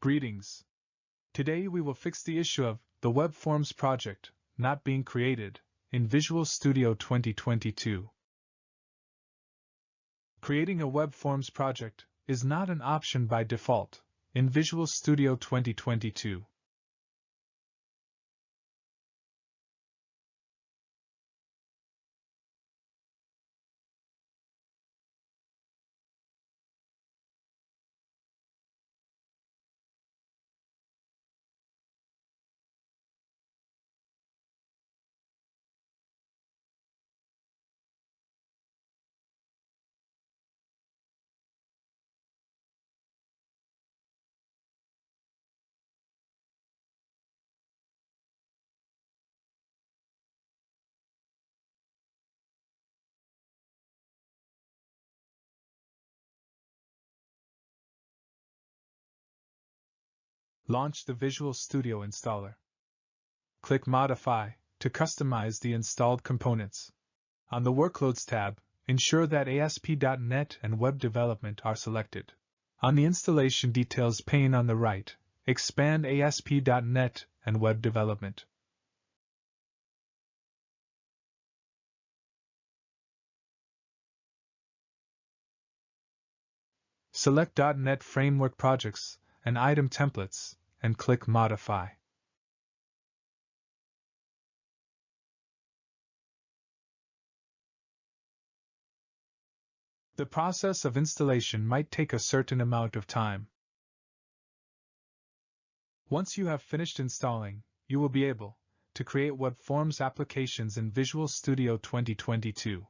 Greetings. Today we will fix the issue of the WebForms project not being created in Visual Studio 2022. Creating a WebForms project is not an option by default in Visual Studio 2022. Launch the Visual Studio installer. Click Modify to customize the installed components. On the Workloads tab, ensure that ASP.NET and Web Development are selected. On the Installation Details pane on the right, expand ASP.NET and Web Development. Select .NET Framework Projects and Item Templates, and click Modify. The process of installation might take a certain amount of time. Once you have finished installing, you will be able to create WebForms applications in Visual Studio 2022.